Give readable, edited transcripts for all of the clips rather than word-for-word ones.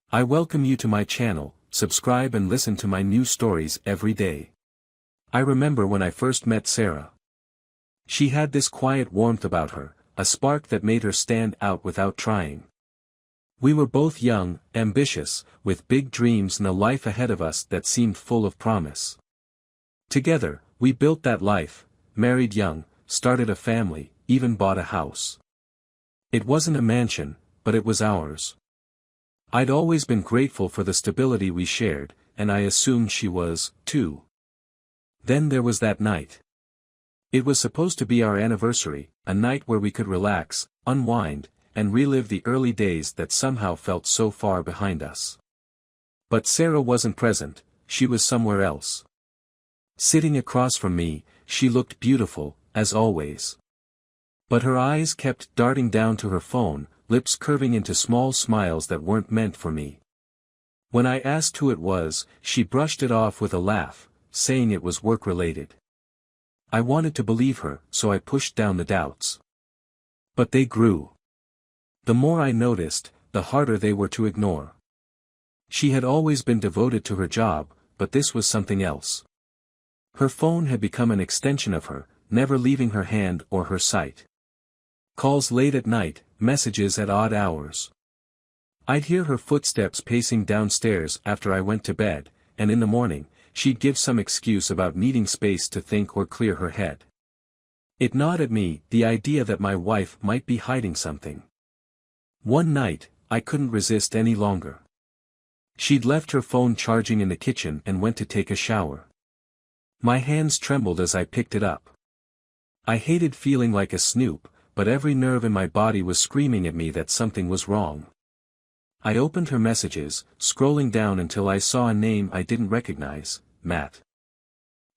I welcome you to my channel. Subscribe and listen to my new stories every day. I remember when I first met Sarah. She had this quiet warmth about her, a spark that made her stand out without trying. We were both young, ambitious, with big dreams and a life ahead of us that seemed full of promise. Together, we built that life, married young, started a family, even bought a house. It wasn't a mansion, but it was ours. I'd always been grateful for the stability we shared, and I assumed she was, too. Then there was that night. It was supposed to be our anniversary, a night where we could relax, unwind, and relive the early days that somehow felt so far behind us. But Sarah wasn't present, she was somewhere else. Sitting across from me, she looked beautiful, as always. But her eyes kept darting down to her phone, lips curving into small smiles that weren't meant for me. When I asked who it was, she brushed it off with a laugh, saying it was work-related. I wanted to believe her, so I pushed down the doubts. But they grew. The more I noticed, the harder they were to ignore. She had always been devoted to her job, but this was something else. Her phone had become an extension of her, never leaving her hand or her sight. Calls late at night, messages at odd hours. I'd hear her footsteps pacing downstairs after I went to bed, and in the morning, she'd give some excuse about needing space to think or clear her head. It gnawed at me, the idea that my wife might be hiding something. One night, I couldn't resist any longer. She'd left her phone charging in the kitchen and went to take a shower. My hands trembled as I picked it up. I hated feeling like a snoop, but every nerve in my body was screaming at me that something was wrong. I opened her messages, scrolling down until I saw a name I didn't recognize, Matt.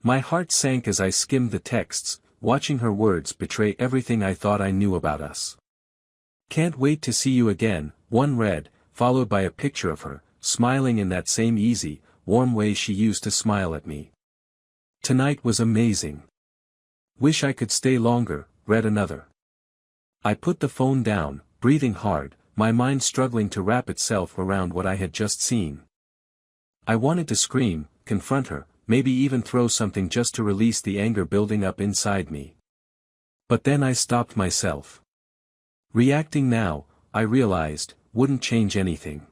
My heart sank as I skimmed the texts, watching her words betray everything I thought I knew about us. Can't wait to see you again, one read, followed by a picture of her, smiling in that same easy, warm way she used to smile at me. Tonight was amazing. Wish I could stay longer, read another. I put the phone down, breathing hard, my mind struggling to wrap itself around what I had just seen. I wanted to scream, confront her, maybe even throw something just to release the anger building up inside me. But then I stopped myself. Reacting now, I realized, wouldn't change anything.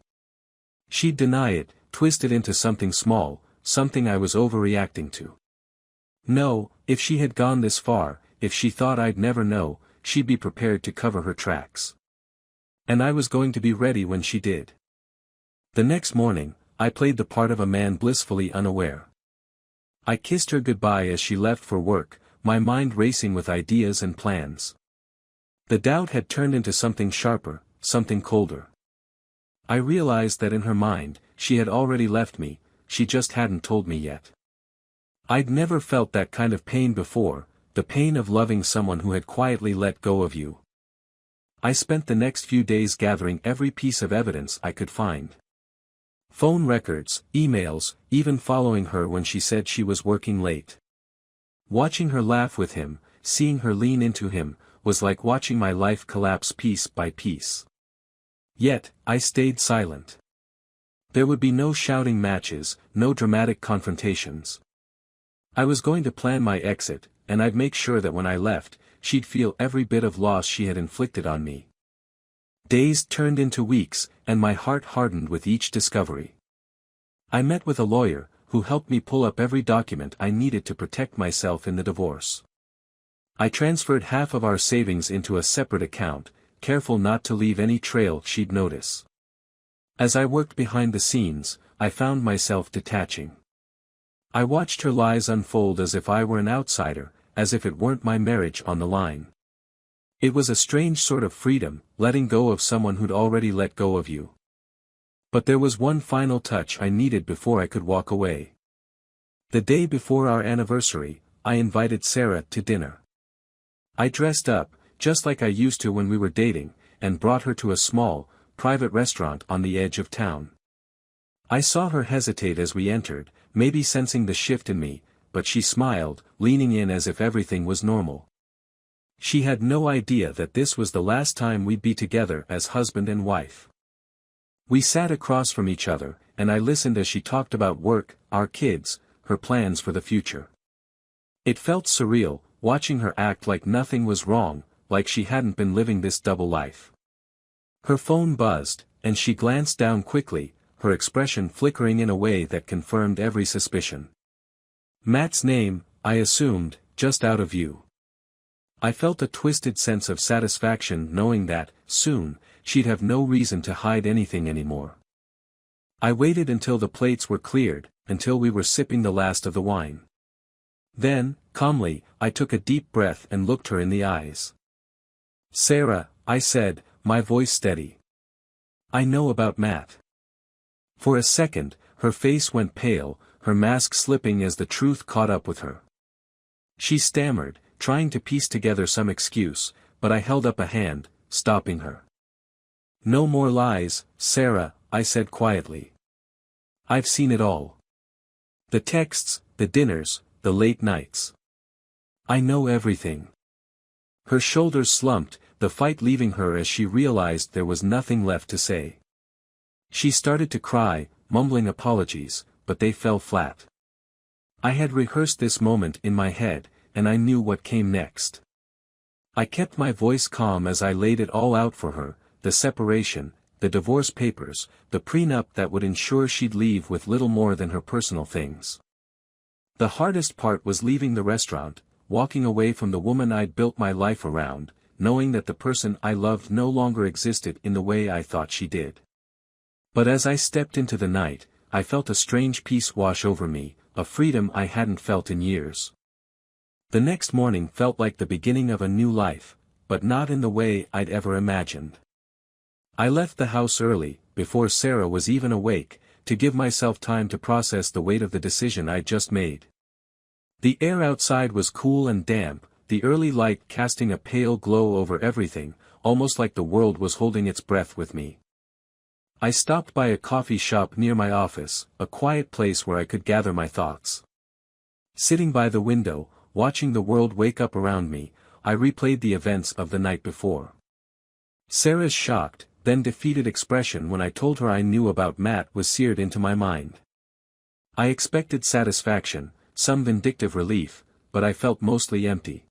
She'd deny it, twist it into something small, something I was overreacting to. No, if she had gone this far, if she thought I'd never know, she'd be prepared to cover her tracks. And I was going to be ready when she did. The next morning, I played the part of a man blissfully unaware. I kissed her goodbye as she left for work, my mind racing with ideas and plans. The doubt had turned into something sharper, something colder. I realized that in her mind, she had already left me, she just hadn't told me yet. I'd never felt that kind of pain before, the pain of loving someone who had quietly let go of you. I spent the next few days gathering every piece of evidence I could find. Phone records, emails, even following her when she said she was working late. Watching her laugh with him, seeing her lean into him, was like watching my life collapse piece by piece. Yet, I stayed silent. There would be no shouting matches, no dramatic confrontations. I was going to plan my exit, and I'd make sure that when I left, she'd feel every bit of loss she had inflicted on me. Days turned into weeks, and my heart hardened with each discovery. I met with a lawyer, who helped me pull up every document I needed to protect myself in the divorce. I transferred half of our savings into a separate account, careful not to leave any trail she'd notice. As I worked behind the scenes, I found myself detaching. I watched her lies unfold as if I were an outsider, as if it weren't my marriage on the line. It was a strange sort of freedom, letting go of someone who'd already let go of you. But there was one final touch I needed before I could walk away. The day before our anniversary, I invited Sarah to dinner. I dressed up, just like I used to when we were dating, and brought her to a small, private restaurant on the edge of town. I saw her hesitate as we entered, maybe sensing the shift in me, but she smiled, leaning in as if everything was normal. She had no idea that this was the last time we'd be together as husband and wife. We sat across from each other, and I listened as she talked about work, our kids, her plans for the future. It felt surreal, watching her act like nothing was wrong, like she hadn't been living this double life. Her phone buzzed, and she glanced down quickly, her expression flickering in a way that confirmed every suspicion. Matt's name, I assumed, just out of view. I felt a twisted sense of satisfaction knowing that, soon, she'd have no reason to hide anything anymore. I waited until the plates were cleared, until we were sipping the last of the wine. Then, calmly, I took a deep breath and looked her in the eyes. "Sarah," I said, my voice steady. "I know about Matt." For a second, her face went pale, her mask slipping as the truth caught up with her. She stammered, trying to piece together some excuse, but I held up a hand, stopping her. "No more lies, Sarah," I said quietly. "I've seen it all. The texts, the dinners, the late nights. I know everything." Her shoulders slumped, the fight leaving her as she realized there was nothing left to say. She started to cry, mumbling apologies, but they fell flat. I had rehearsed this moment in my head, and I knew what came next. I kept my voice calm as I laid it all out for her, the separation, the divorce papers, the prenup that would ensure she'd leave with little more than her personal things. The hardest part was leaving the restaurant, walking away from the woman I'd built my life around, knowing that the person I loved no longer existed in the way I thought she did. But as I stepped into the night, I felt a strange peace wash over me, a freedom I hadn't felt in years. The next morning felt like the beginning of a new life, but not in the way I'd ever imagined. I left the house early, before Sarah was even awake, to give myself time to process the weight of the decision I'd just made. The air outside was cool and damp, the early light casting a pale glow over everything, almost like the world was holding its breath with me. I stopped by a coffee shop near my office, a quiet place where I could gather my thoughts. Sitting by the window, watching the world wake up around me, I replayed the events of the night before. Sarah's shocked, then defeated expression when I told her I knew about Matt was seared into my mind. I expected satisfaction, some vindictive relief, but I felt mostly empty.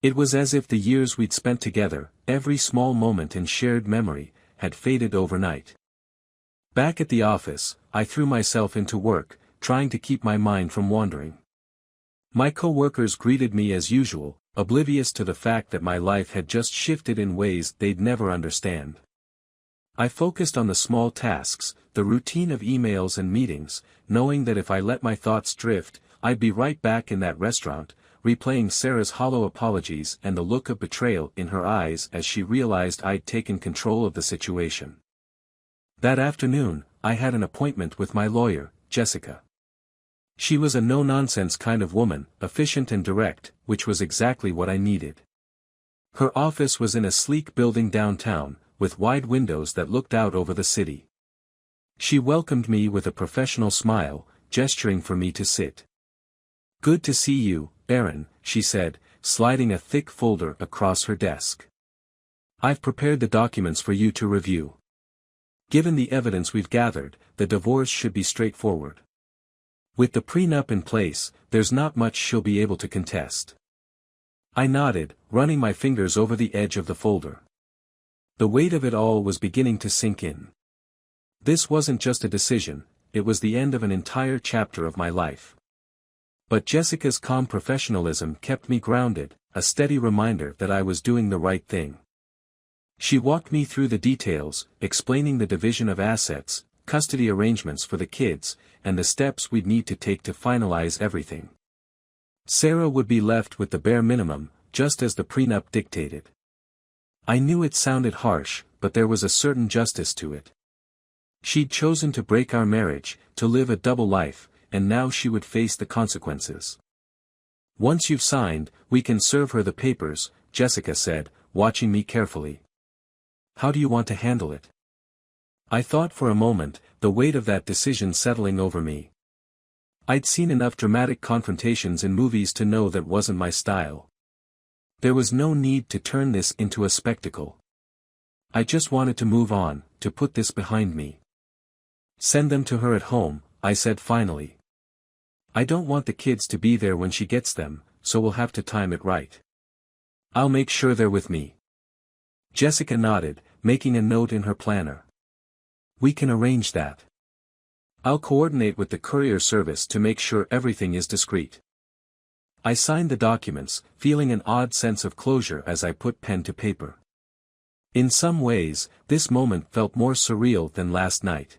It was as if the years we'd spent together, every small moment in shared memory, had faded overnight. Back at the office, I threw myself into work, trying to keep my mind from wandering. My co-workers greeted me as usual, oblivious to the fact that my life had just shifted in ways they'd never understand. I focused on the small tasks, the routine of emails and meetings, knowing that if I let my thoughts drift, I'd be right back in that restaurant, replaying Sarah's hollow apologies and the look of betrayal in her eyes as she realized I'd taken control of the situation. That afternoon, I had an appointment with my lawyer, Jessica. She was a no-nonsense kind of woman, efficient and direct, which was exactly what I needed. Her office was in a sleek building downtown, with wide windows that looked out over the city. She welcomed me with a professional smile, gesturing for me to sit. "Good to see you, Aaron," she said, sliding a thick folder across her desk. "I've prepared the documents for you to review. Given the evidence we've gathered, the divorce should be straightforward. With the prenup in place, there's not much she'll be able to contest." I nodded, running my fingers over the edge of the folder. The weight of it all was beginning to sink in. This wasn't just a decision, it was the end of an entire chapter of my life. But Jessica's calm professionalism kept me grounded, a steady reminder that I was doing the right thing. She walked me through the details, explaining the division of assets, custody arrangements for the kids, and the steps we'd need to take to finalize everything. Sarah would be left with the bare minimum, just as the prenup dictated. I knew it sounded harsh, but there was a certain justice to it. She'd chosen to break our marriage, to live a double life, and now she would face the consequences. "Once you've signed, we can serve her the papers," Jessica said, watching me carefully. "How do you want to handle it?" I thought for a moment, the weight of that decision settling over me. I'd seen enough dramatic confrontations in movies to know that wasn't my style. There was no need to turn this into a spectacle. I just wanted to move on, to put this behind me. Send them to her at home, I said finally. I don't want the kids to be there when she gets them, so we'll have to time it right. I'll make sure they're with me. Jessica nodded, making a note in her planner. We can arrange that. I'll coordinate with the courier service to make sure everything is discreet. I signed the documents, feeling an odd sense of closure as I put pen to paper. In some ways, this moment felt more surreal than last night.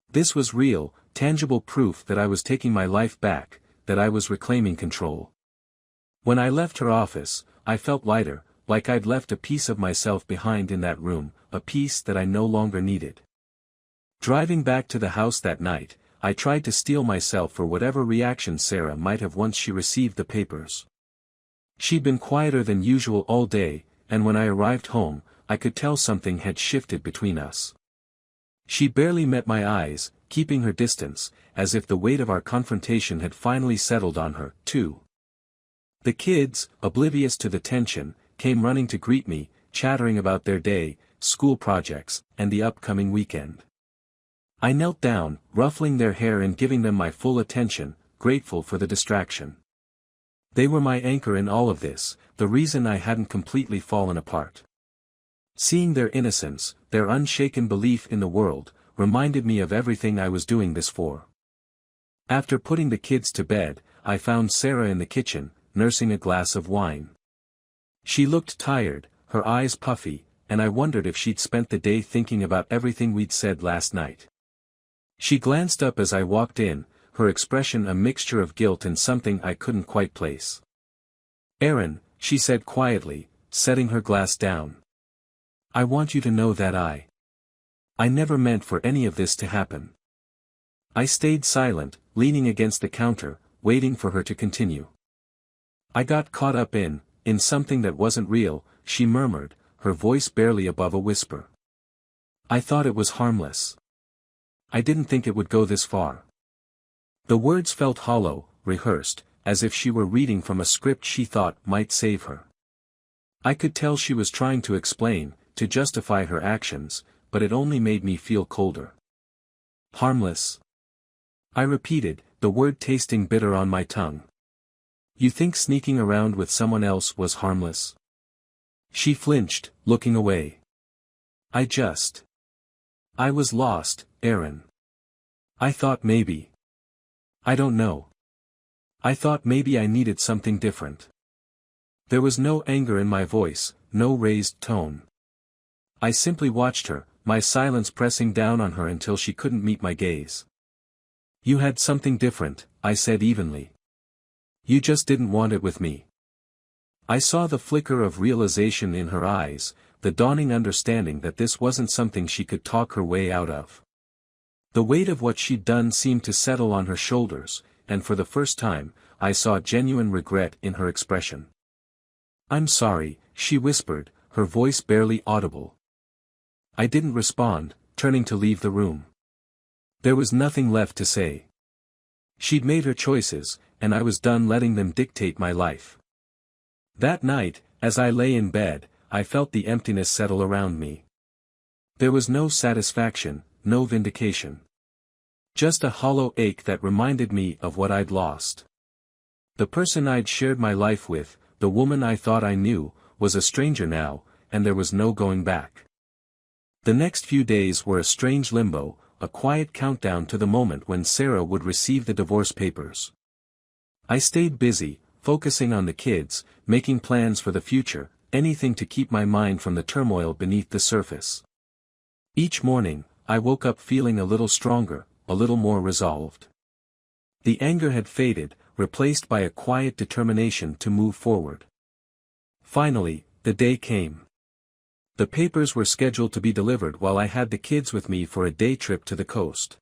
This was real, tangible proof that I was taking my life back, that I was reclaiming control. When I left her office, I felt lighter, like I'd left a piece of myself behind in that room, a piece that I no longer needed. Driving back to the house that night, I tried to steel myself for whatever reaction Sarah might have once she received the papers. She'd been quieter than usual all day, and when I arrived home, I could tell something had shifted between us. She barely met my eyes, keeping her distance, as if the weight of our confrontation had finally settled on her, too. The kids, oblivious to the tension, came running to greet me, chattering about their day, school projects, and the upcoming weekend. I knelt down, ruffling their hair and giving them my full attention, grateful for the distraction. They were my anchor in all of this, the reason I hadn't completely fallen apart. Seeing their innocence, their unshaken belief in the world, reminded me of everything I was doing this for. After putting the kids to bed, I found Sarah in the kitchen, nursing a glass of wine. She looked tired, her eyes puffy, and I wondered if she'd spent the day thinking about everything we'd said last night. She glanced up as I walked in, her expression a mixture of guilt and something I couldn't quite place. "Aaron," she said quietly, setting her glass down. "I want you to know that I never meant for any of this to happen." I stayed silent, leaning against the counter, waiting for her to continue. "I got caught up in something that wasn't real," she murmured, her voice barely above a whisper. "I thought it was harmless. I didn't think it would go this far." The words felt hollow, rehearsed, as if she were reading from a script she thought might save her. I could tell she was trying to explain, to justify her actions, but it only made me feel colder. "Harmless?" I repeated, the word tasting bitter on my tongue. "You think sneaking around with someone else was harmless?" She flinched, looking away. I was lost, Aaron. I thought maybe. I don't know. I thought maybe I needed something different." There was no anger in my voice, no raised tone. I simply watched her, my silence pressing down on her until she couldn't meet my gaze. "You had something different," I said evenly. "You just didn't want it with me." I saw the flicker of realization in her eyes, the dawning understanding that this wasn't something she could talk her way out of. The weight of what she'd done seemed to settle on her shoulders, and for the first time, I saw genuine regret in her expression. "I'm sorry," she whispered, her voice barely audible. I didn't respond, turning to leave the room. There was nothing left to say. She'd made her choices, and I was done letting them dictate my life. That night, as I lay in bed, I felt the emptiness settle around me. There was no satisfaction, no vindication. Just a hollow ache that reminded me of what I'd lost. The person I'd shared my life with, the woman I thought I knew, was a stranger now, and there was no going back. The next few days were a strange limbo, a quiet countdown to the moment when Sarah would receive the divorce papers. I stayed busy, focusing on the kids, making plans for the future, anything to keep my mind from the turmoil beneath the surface. Each morning, I woke up feeling a little stronger, a little more resolved. The anger had faded, replaced by a quiet determination to move forward. Finally, the day came. The papers were scheduled to be delivered while I had the kids with me for a day trip to the coast.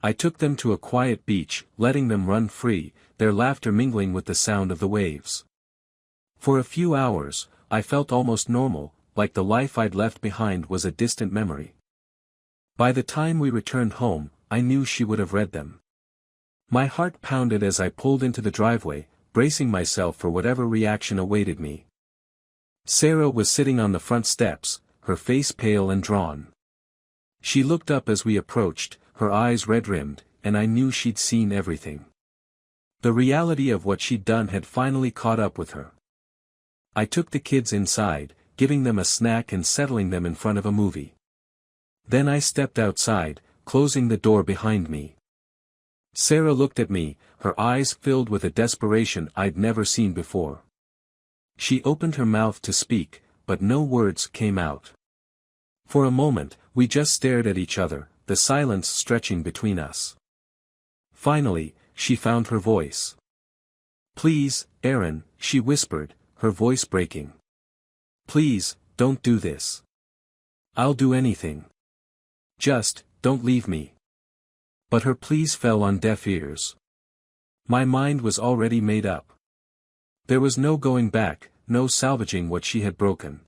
I took them to a quiet beach, letting them run free, their laughter mingling with the sound of the waves. For a few hours, I felt almost normal, like the life I'd left behind was a distant memory. By the time we returned home, I knew she would have read them. My heart pounded as I pulled into the driveway, bracing myself for whatever reaction awaited me. Sarah was sitting on the front steps, her face pale and drawn. She looked up as we approached, her eyes red-rimmed, and I knew she'd seen everything. The reality of what she'd done had finally caught up with her. I took the kids inside, giving them a snack and settling them in front of a movie. Then I stepped outside, closing the door behind me. Sarah looked at me, her eyes filled with a desperation I'd never seen before. She opened her mouth to speak, but no words came out. For a moment, we just stared at each other, the silence stretching between us. Finally, she found her voice. "Please, Aaron," she whispered, her voice breaking. "Please, don't do this. I'll do anything. Just, don't leave me." But her pleas fell on deaf ears. My mind was already made up. There was no going back, no salvaging what she had broken.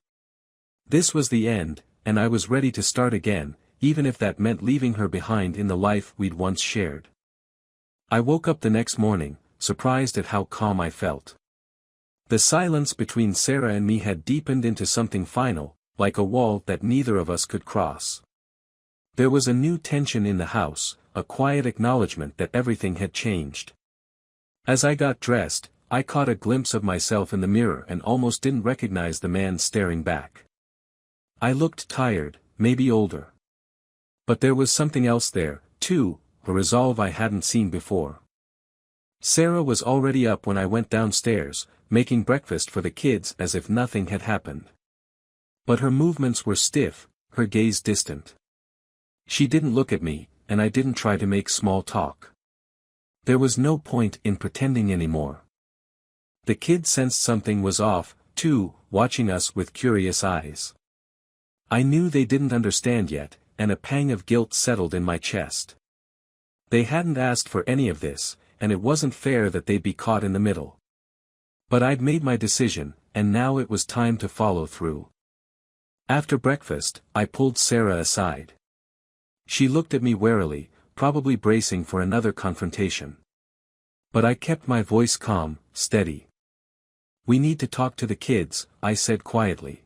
This was the end, and I was ready to start again, even if that meant leaving her behind in the life we'd once shared. I woke up the next morning, surprised at how calm I felt. The silence between Sarah and me had deepened into something final, like a wall that neither of us could cross. There was a new tension in the house, a quiet acknowledgement that everything had changed. As I got dressed, I caught a glimpse of myself in the mirror and almost didn't recognize the man staring back. I looked tired, maybe older. But there was something else there, too, a resolve I hadn't seen before. Sarah was already up when I went downstairs, making breakfast for the kids as if nothing had happened. But her movements were stiff, her gaze distant. She didn't look at me, and I didn't try to make small talk. There was no point in pretending anymore. The kids sensed something was off, too, watching us with curious eyes. I knew they didn't understand yet, and a pang of guilt settled in my chest. They hadn't asked for any of this, and it wasn't fair that they'd be caught in the middle. But I'd made my decision, and now it was time to follow through. After breakfast, I pulled Sarah aside. She looked at me warily, probably bracing for another confrontation. But I kept my voice calm, steady. "We need to talk to the kids," I said quietly.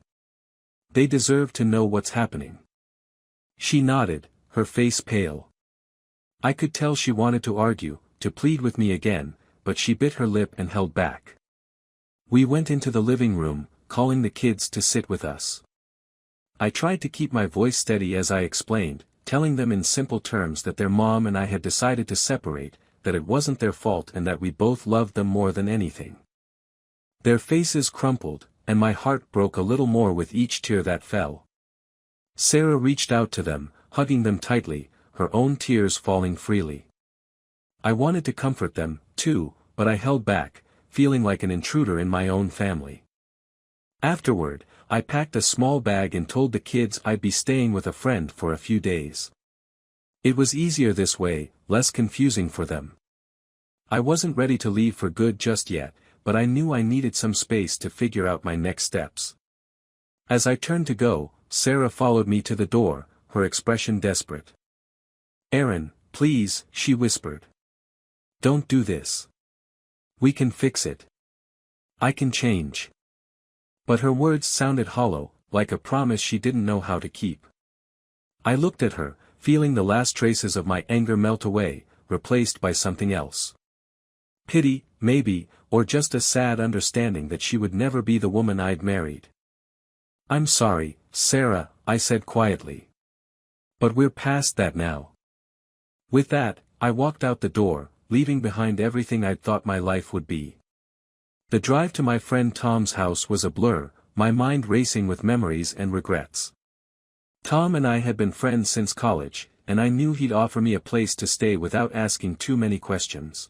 "They deserve to know what's happening." She nodded, her face pale. I could tell she wanted to argue, to plead with me again, but she bit her lip and held back. We went into the living room, calling the kids to sit with us. I tried to keep my voice steady as I explained, telling them in simple terms that their mom and I had decided to separate, that it wasn't their fault and that we both loved them more than anything. Their faces crumpled, and my heart broke a little more with each tear that fell. Sarah reached out to them, hugging them tightly, her own tears falling freely. I wanted to comfort them, too, but I held back, feeling like an intruder in my own family. Afterward, I packed a small bag and told the kids I'd be staying with a friend for a few days. It was easier this way, less confusing for them. I wasn't ready to leave for good just yet, but I knew I needed some space to figure out my next steps. As I turned to go, Sarah followed me to the door, her expression desperate. "Aaron, please," she whispered. "Don't do this. We can fix it. I can change." But her words sounded hollow, like a promise she didn't know how to keep. I looked at her, feeling the last traces of my anger melt away, replaced by something else. Pity, maybe, or just a sad understanding that she would never be the woman I'd married. "I'm sorry, Sarah," I said quietly. "But we're past that now." With that, I walked out the door, leaving behind everything I'd thought my life would be. The drive to my friend Tom's house was a blur, my mind racing with memories and regrets. Tom and I had been friends since college, and I knew he'd offer me a place to stay without asking too many questions.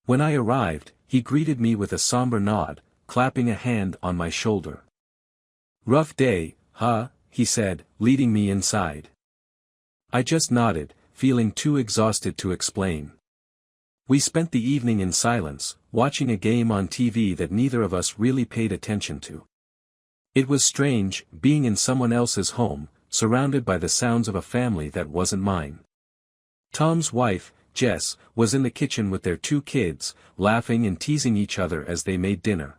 When I arrived, he greeted me with a somber nod, clapping a hand on my shoulder. "Rough day, huh?" he said, leading me inside. I just nodded, feeling too exhausted to explain. We spent the evening in silence, watching a game on TV that neither of us really paid attention to. It was strange, being in someone else's home, surrounded by the sounds of a family that wasn't mine. Tom's wife, Jess, was in the kitchen with their 2 kids, laughing and teasing each other as they made dinner.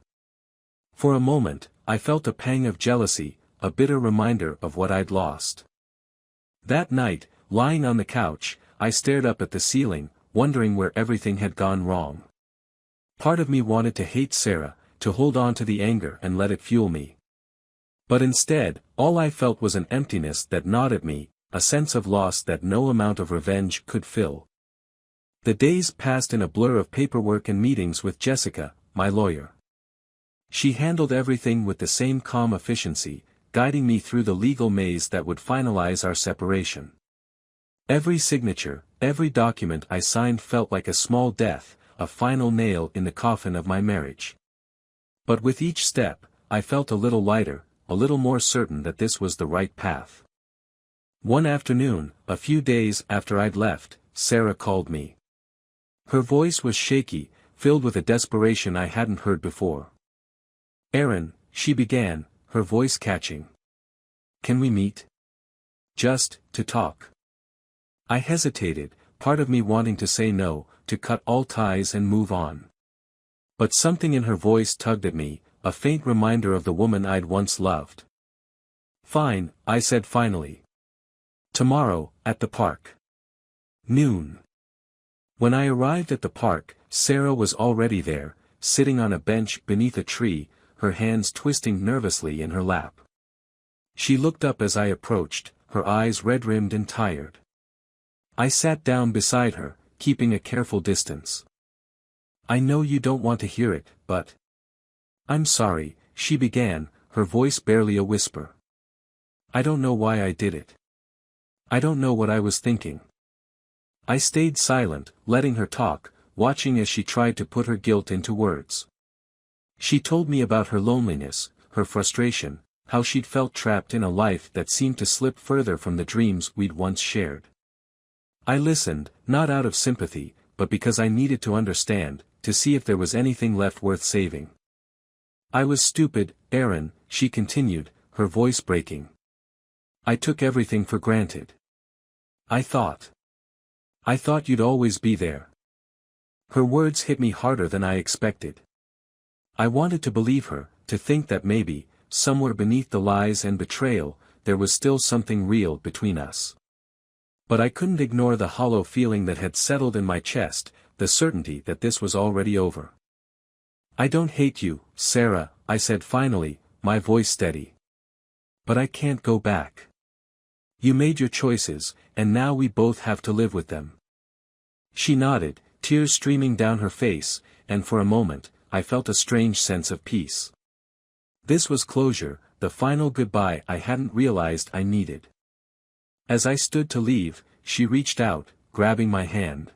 For a moment, I felt a pang of jealousy, a bitter reminder of what I'd lost. That night, lying on the couch, I stared up at the ceiling, wondering where everything had gone wrong. Part of me wanted to hate Sarah, to hold on to the anger and let it fuel me. But instead, all I felt was an emptiness that gnawed at me, a sense of loss that no amount of revenge could fill. The days passed in a blur of paperwork and meetings with Jessica, my lawyer. She handled everything with the same calm efficiency, guiding me through the legal maze that would finalize our separation. Every signature, every document I signed felt like a small death, a final nail in the coffin of my marriage. But with each step, I felt a little lighter, a little more certain that this was the right path. One afternoon, a few days after I'd left, Sarah called me. Her voice was shaky, filled with a desperation I hadn't heard before. "Aaron," she began, her voice catching. "Can we meet? Just to talk." I hesitated, part of me wanting to say no, to cut all ties and move on. But something in her voice tugged at me, a faint reminder of the woman I'd once loved. "Fine," I said finally. "Tomorrow, at the park. Noon." When I arrived at the park, Sarah was already there, sitting on a bench beneath a tree, her hands twisting nervously in her lap. She looked up as I approached, her eyes red-rimmed and tired. I sat down beside her, keeping a careful distance. "I know you don't want to hear it, but—" "I'm sorry," she began, her voice barely a whisper. "I don't know why I did it. I don't know what I was thinking." I stayed silent, letting her talk, watching as she tried to put her guilt into words. She told me about her loneliness, her frustration, how she'd felt trapped in a life that seemed to slip further from the dreams we'd once shared. I listened, not out of sympathy, but because I needed to understand, to see if there was anything left worth saving. "I was stupid, Aaron," she continued, her voice breaking. "I took everything for granted. I thought you'd always be there." Her words hit me harder than I expected. I wanted to believe her, to think that maybe, somewhere beneath the lies and betrayal, there was still something real between us. But I couldn't ignore the hollow feeling that had settled in my chest, the certainty that this was already over. "I don't hate you, Sarah," I said finally, my voice steady. "But I can't go back. You made your choices, and now we both have to live with them." She nodded, tears streaming down her face, and for a moment, I felt a strange sense of peace. This was closure, the final goodbye I hadn't realized I needed. As I stood to leave, she reached out, grabbing my hand.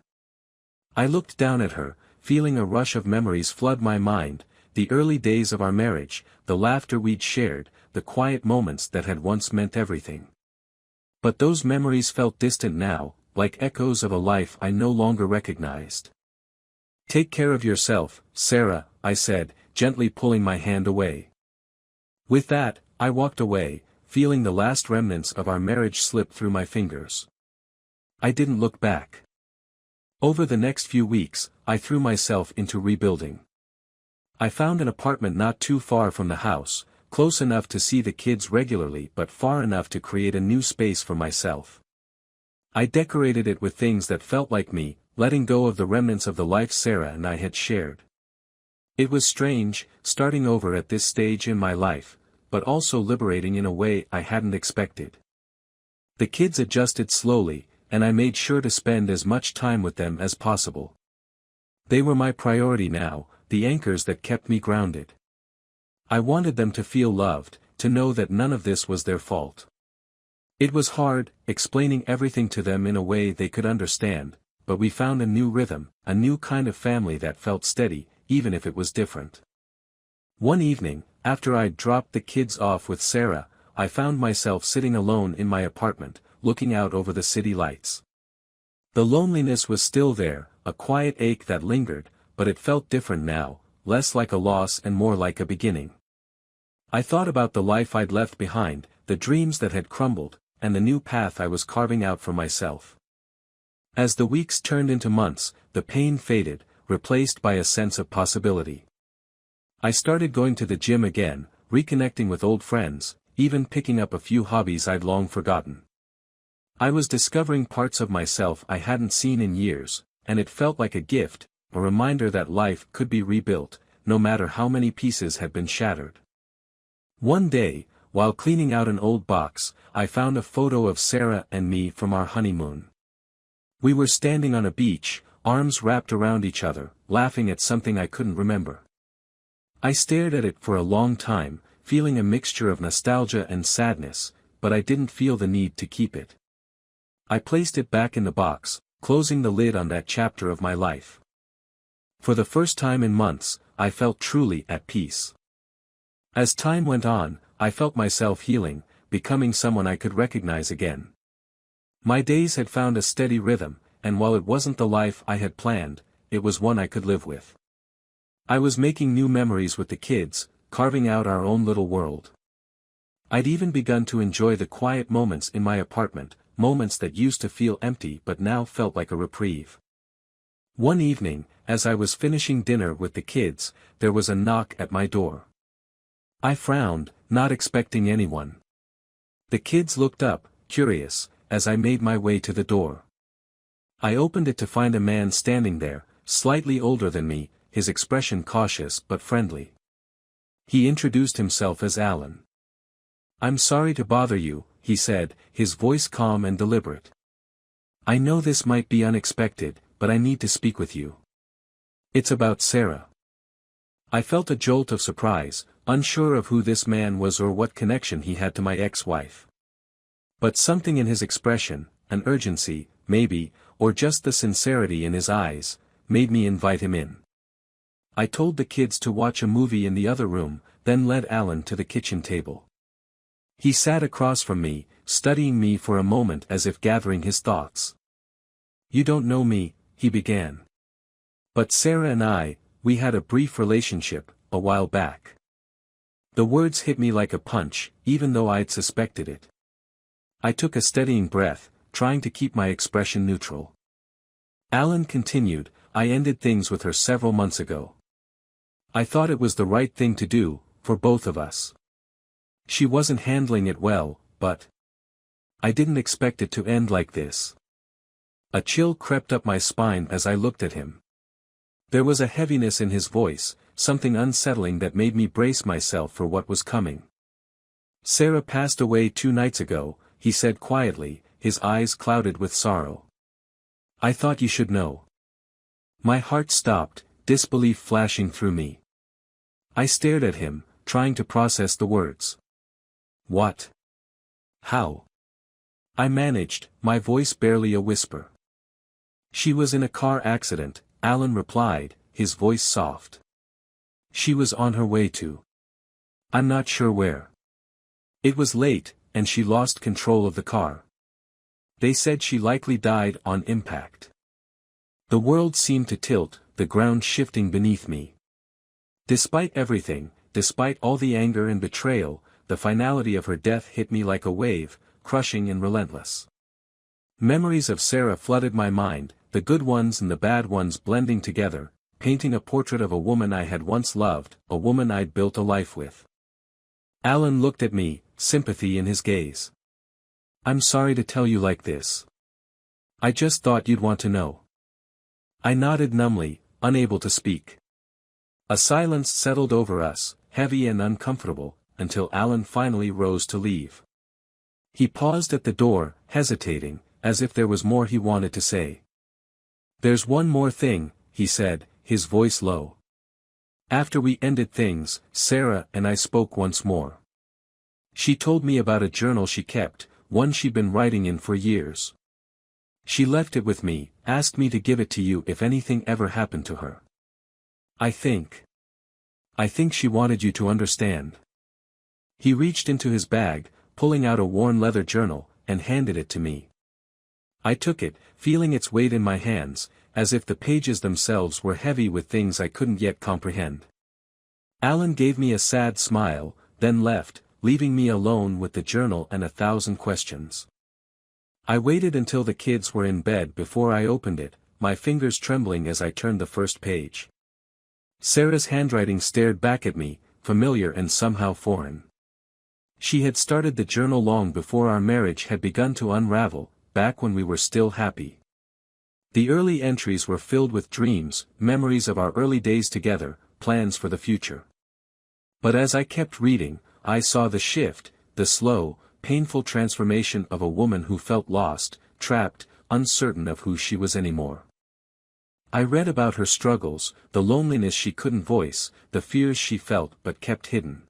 I looked down at her, feeling a rush of memories flood my mind, the early days of our marriage, the laughter we'd shared, the quiet moments that had once meant everything. But those memories felt distant now, like echoes of a life I no longer recognized. "Take care of yourself, Sarah," I said, gently pulling my hand away. With that, I walked away, feeling the last remnants of our marriage slip through my fingers. I didn't look back. Over the next few weeks, I threw myself into rebuilding. I found an apartment not too far from the house, close enough to see the kids regularly but far enough to create a new space for myself. I decorated it with things that felt like me, letting go of the remnants of the life Sarah and I had shared. It was strange, starting over at this stage in my life, but also liberating in a way I hadn't expected. The kids adjusted slowly, and I made sure to spend as much time with them as possible. They were my priority now, the anchors that kept me grounded. I wanted them to feel loved, to know that none of this was their fault. It was hard, explaining everything to them in a way they could understand, but we found a new rhythm, a new kind of family that felt steady, even if it was different. One evening, after I'd dropped the kids off with Sarah, I found myself sitting alone in my apartment, looking out over the city lights. The loneliness was still there, a quiet ache that lingered, but it felt different now, less like a loss and more like a beginning. I thought about the life I'd left behind, the dreams that had crumbled, and the new path I was carving out for myself. As the weeks turned into months, the pain faded, replaced by a sense of possibility. I started going to the gym again, reconnecting with old friends, even picking up a few hobbies I'd long forgotten. I was discovering parts of myself I hadn't seen in years, and it felt like a gift, a reminder that life could be rebuilt, no matter how many pieces had been shattered. One day, while cleaning out an old box, I found a photo of Sarah and me from our honeymoon. We were standing on a beach, arms wrapped around each other, laughing at something I couldn't remember. I stared at it for a long time, feeling a mixture of nostalgia and sadness, but I didn't feel the need to keep it. I placed it back in the box, closing the lid on that chapter of my life. For the first time in months, I felt truly at peace. As time went on, I felt myself healing, becoming someone I could recognize again. My days had found a steady rhythm, and while it wasn't the life I had planned, it was one I could live with. I was making new memories with the kids, carving out our own little world. I'd even begun to enjoy the quiet moments in my apartment, moments that used to feel empty but now felt like a reprieve. One evening, as I was finishing dinner with the kids, there was a knock at my door. I frowned, not expecting anyone. The kids looked up, curious, as I made my way to the door. I opened it to find a man standing there, slightly older than me, his expression cautious but friendly. He introduced himself as Alan. "I'm sorry to bother you," he said, his voice calm and deliberate. "I know this might be unexpected, but I need to speak with you. It's about Sarah." I felt a jolt of surprise, unsure of who this man was or what connection he had to my ex-wife. But something in his expression, an urgency, maybe, or just the sincerity in his eyes, made me invite him in. I told the kids to watch a movie in the other room, then led Alan to the kitchen table. He sat across from me, studying me for a moment as if gathering his thoughts. "You don't know me," he began. "But Sarah and we had a brief relationship, a while back." The words hit me like a punch, even though I'd suspected it. I took a steadying breath, trying to keep my expression neutral. Alan continued, "I ended things with her several months ago. I thought it was the right thing to do, for both of us. She wasn't handling it well, but I didn't expect it to end like this." A chill crept up my spine as I looked at him. There was a heaviness in his voice, something unsettling that made me brace myself for what was coming. "Sarah passed away 2 nights ago," he said quietly, his eyes clouded with sorrow. "I thought you should know." My heart stopped, disbelief flashing through me. I stared at him, trying to process the words. "What? How?" I managed, my voice barely a whisper. "She was in a car accident," Alan replied, his voice soft. "She was on her way to. I'm not sure where. It was late, and she lost control of the car. They said she likely died on impact." The world seemed to tilt, the ground shifting beneath me. Despite everything, despite all the anger and betrayal, the finality of her death hit me like a wave, crushing and relentless. Memories of Sarah flooded my mind, the good ones and the bad ones blending together, painting a portrait of a woman I had once loved, a woman I'd built a life with. Alan looked at me, sympathy in his gaze. "I'm sorry to tell you like this. I just thought you'd want to know." I nodded numbly, unable to speak. A silence settled over us, heavy and uncomfortable, until Alan finally rose to leave. He paused at the door, hesitating, as if there was more he wanted to say. "There's one more thing," he said, his voice low. "After we ended things, Sarah and I spoke once more. She told me about a journal she kept, one she'd been writing in for years. She left it with me, asked me to give it to you if anything ever happened to her. I think she wanted you to understand." He reached into his bag, pulling out a worn leather journal, and handed it to me. I took it, feeling its weight in my hands, as if the pages themselves were heavy with things I couldn't yet comprehend. Alan gave me a sad smile, then left, leaving me alone with the journal and 1,000 questions. I waited until the kids were in bed before I opened it, my fingers trembling as I turned the first page. Sarah's handwriting stared back at me, familiar and somehow foreign. She had started the journal long before our marriage had begun to unravel, back when we were still happy. The early entries were filled with dreams, memories of our early days together, plans for the future. But as I kept reading, I saw the shift, the slow, painful transformation of a woman who felt lost, trapped, uncertain of who she was anymore. I read about her struggles, the loneliness she couldn't voice, the fears she felt but kept hidden.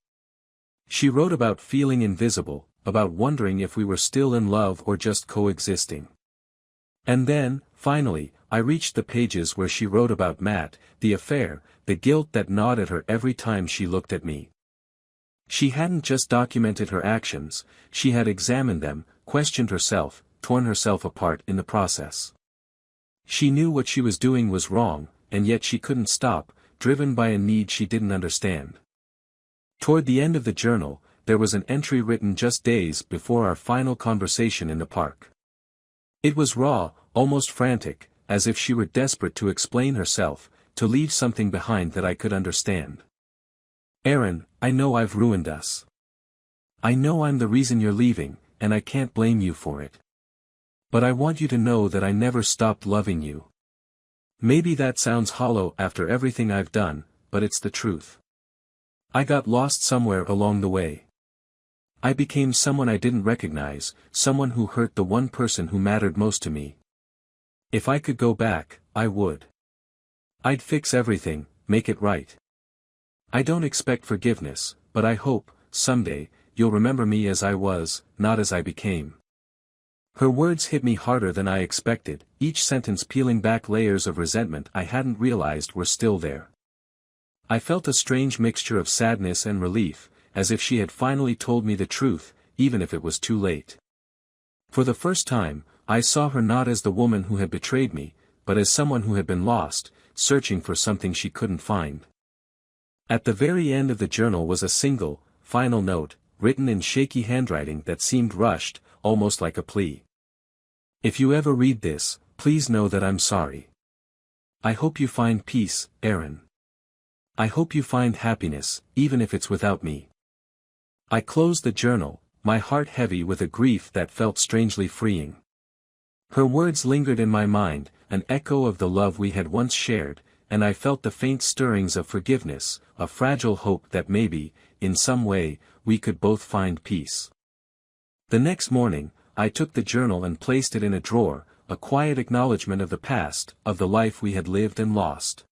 She wrote about feeling invisible, about wondering if we were still in love or just coexisting. And then, finally, I reached the pages where she wrote about Matt, the affair, the guilt that gnawed at her every time she looked at me. She hadn't just documented her actions, she had examined them, questioned herself, torn herself apart in the process. She knew what she was doing was wrong, and yet she couldn't stop, driven by a need she didn't understand. Toward the end of the journal, there was an entry written just days before our final conversation in the park. It was raw, almost frantic, as if she were desperate to explain herself, to leave something behind that I could understand. "Aaron, I know I've ruined us. I know I'm the reason you're leaving, and I can't blame you for it. But I want you to know that I never stopped loving you. Maybe that sounds hollow after everything I've done, but it's the truth. I got lost somewhere along the way. I became someone I didn't recognize, someone who hurt the one person who mattered most to me. If I could go back, I would. I'd fix everything, make it right. I don't expect forgiveness, but I hope, someday, you'll remember me as I was, not as I became." Her words hit me harder than I expected, each sentence peeling back layers of resentment I hadn't realized were still there. I felt a strange mixture of sadness and relief, as if she had finally told me the truth, even if it was too late. For the first time, I saw her not as the woman who had betrayed me, but as someone who had been lost, searching for something she couldn't find. At the very end of the journal was a single, final note, written in shaky handwriting that seemed rushed, almost like a plea. "If you ever read this, please know that I'm sorry. I hope you find peace, Aaron. I hope you find happiness, even if it's without me." I closed the journal, my heart heavy with a grief that felt strangely freeing. Her words lingered in my mind, an echo of the love we had once shared, and I felt the faint stirrings of forgiveness, a fragile hope that maybe, in some way, we could both find peace. The next morning, I took the journal and placed it in a drawer, a quiet acknowledgement of the past, of the life we had lived and lost.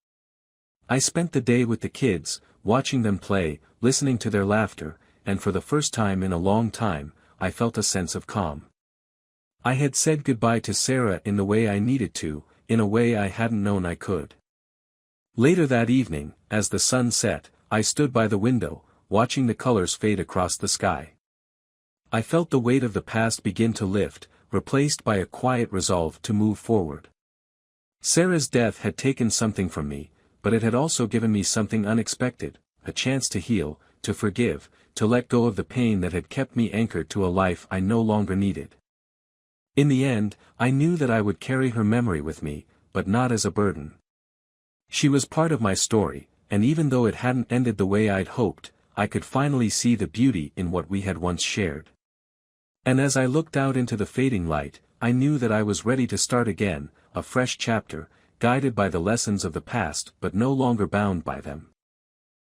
I spent the day with the kids, watching them play, listening to their laughter, and for the first time in a long time, I felt a sense of calm. I had said goodbye to Sarah in the way I needed to, in a way I hadn't known I could. Later that evening, as the sun set, I stood by the window, watching the colors fade across the sky. I felt the weight of the past begin to lift, replaced by a quiet resolve to move forward. Sarah's death had taken something from me, but it had also given me something unexpected, a chance to heal, to forgive, to let go of the pain that had kept me anchored to a life I no longer needed. In the end, I knew that I would carry her memory with me, but not as a burden. She was part of my story, and even though it hadn't ended the way I'd hoped, I could finally see the beauty in what we had once shared. And as I looked out into the fading light, I knew that I was ready to start again, a fresh chapter, guided by the lessons of the past but no longer bound by them.